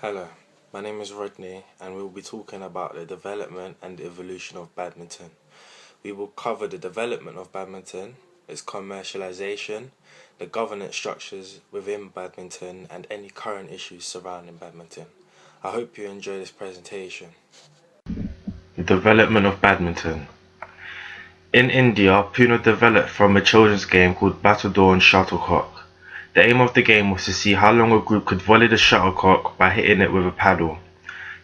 Hello, my name is Rodney and we will be talking about the development and evolution of badminton. We will cover the development of badminton, its commercialization, the governance structures within badminton and any current issues surrounding badminton. I hope you enjoy this presentation. The development of badminton. In India, Pune developed from a children's game called battledore and shuttlecock. The aim of the game was to see how long a group could volley the shuttlecock by hitting it with a paddle.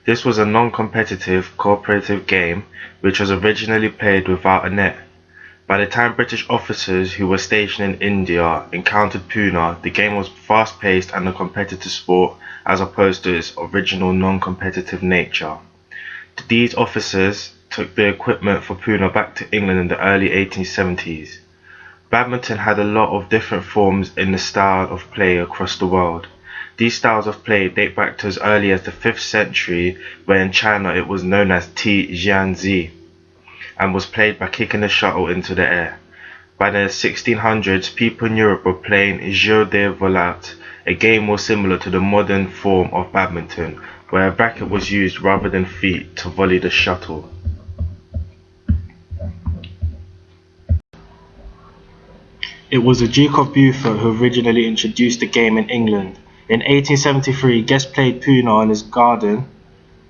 This was a non-competitive, cooperative game which was originally played without a net. By the time British officers who were stationed in India encountered Pune, the game was fast-paced and a competitive sport as opposed to its original non-competitive nature. These officers took the equipment for Pune back to England in the early 1870s. Badminton had a lot of different forms in the style of play across the world. These styles of play date back to as early as the 5th century, where in China it was known as Tianzi and was played by kicking the shuttle into the air. By the 1600s, people in Europe were playing jeu de volante, a game more similar to the modern form of badminton, where a racket was used rather than feet to volley the shuttle. It was the Duke of Beaufort who originally introduced the game in England. In 1873, Guest played Pune in his garden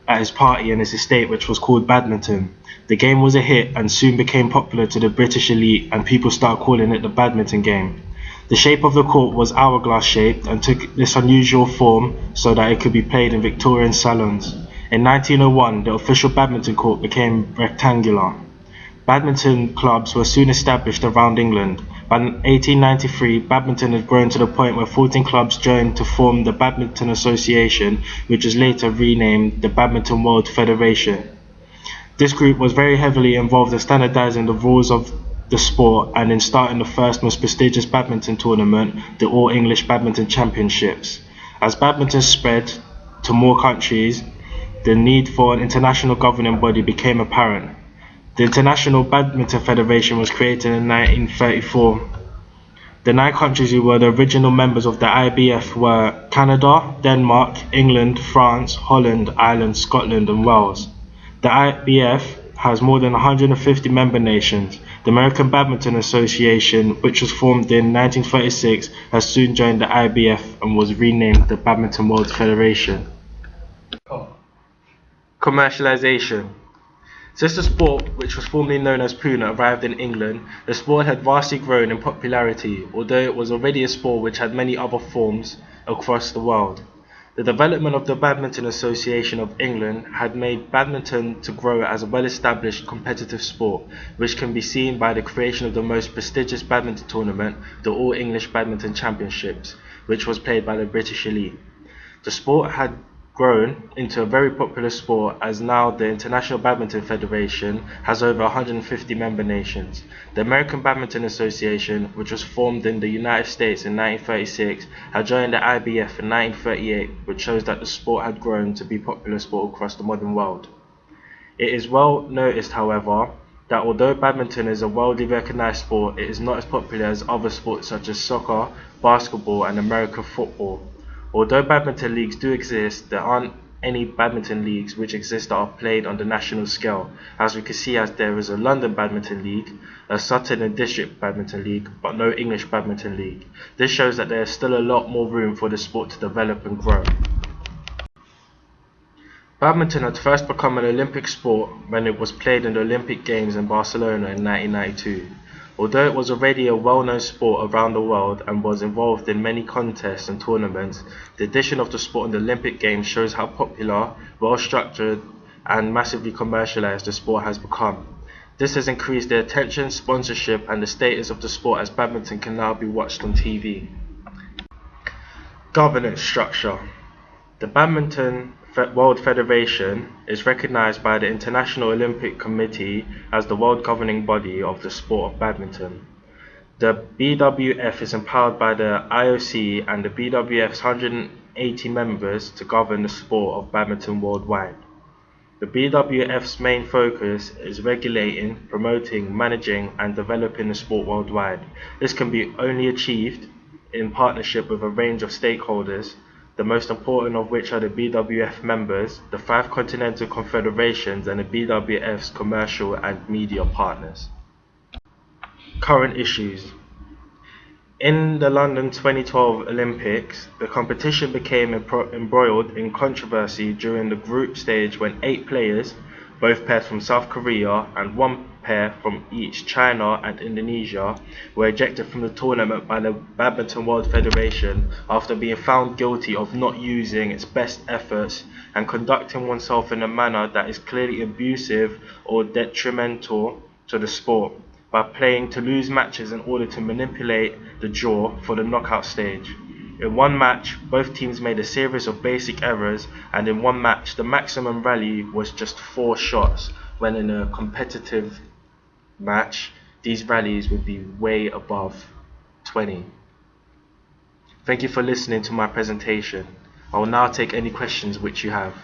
at his party in his estate, which was called badminton. The game was a hit and soon became popular to the British elite, and people started calling it the badminton game. The shape of the court was hourglass shaped and took this unusual form so that it could be played in Victorian salons. In 1901, the official badminton court became rectangular. Badminton clubs were soon established around England. By 1893, badminton had grown to the point where 14 clubs joined to form the Badminton Association, which was later renamed the Badminton World Federation. This group was very heavily involved in standardizing the rules of the sport and in starting the first most prestigious badminton tournament, the All English Badminton Championships. As badminton spread to more countries, the need for an international governing body became apparent. The International Badminton Federation was created in 1934. The 9 countries who were the original members of the IBF were Canada, Denmark, England, France, Holland, Ireland, Scotland and Wales. The IBF has more than 150 member nations. The American Badminton Association, which was formed in 1936, has soon joined the IBF and was renamed the Badminton World Federation. Commercialization. Since the sport, which was formerly known as Pune, arrived in England, the sport had vastly grown in popularity, although it was already a sport which had many other forms across the world. The development of the Badminton Association of England had made badminton to grow as a well-established competitive sport, which can be seen by the creation of the most prestigious badminton tournament, the All English Badminton Championships, which was played by the British elite. The sport had grown into a very popular sport, as now the International Badminton Federation has over 150 member nations. The American Badminton Association, which was formed in the United States in 1936, had joined the IBF in 1938, which shows that the sport had grown to be a popular sport across the modern world. It is well noticed, however, that although badminton is a widely recognized sport, it is not as popular as other sports such as soccer, basketball and American football. Although badminton leagues do exist, there aren't any badminton leagues which exist that are played on the national scale, as we can see, as there is a London Badminton League, a Sutton and District Badminton League, but no English Badminton League. This shows that there is still a lot more room for the sport to develop and grow. Badminton had first become an Olympic sport when it was played in the Olympic Games in Barcelona in 1992. Although it was already a well-known sport around the world and was involved in many contests and tournaments, the addition of the sport in the Olympic Games shows how popular, well-structured and massively commercialized the sport has become. This has increased the attention, sponsorship and the status of the sport, as badminton can now be watched on TV. Governance structure. The Badminton World Federation is recognized by the International Olympic Committee as the world governing body of the sport of badminton. The BWF is empowered by the IOC and the BWF's 180 members to govern the sport of badminton worldwide. The BWF's main focus is regulating, promoting, managing and developing the sport worldwide. This can be only achieved in partnership with a range of stakeholders. the most important of which are the BWF members, the 5 continental confederations, and the BWF's commercial and media partners. Current issues. In the London 2012 Olympics, the competition became embroiled in controversy during the group stage when 8 players, both pairs from South Korea and 1 pair from each China and Indonesia, were ejected from the tournament by the Badminton World Federation after being found guilty of not using its best efforts and conducting oneself in a manner that is clearly abusive or detrimental to the sport, by playing to lose matches in order to manipulate the draw for the knockout stage. In one match, both teams made a series of basic errors, and in one match, the maximum rally was just 4 shots, when in a competitive match, these rallies would be way above 20. Thank you for listening to my presentation. I will now take any questions which you have.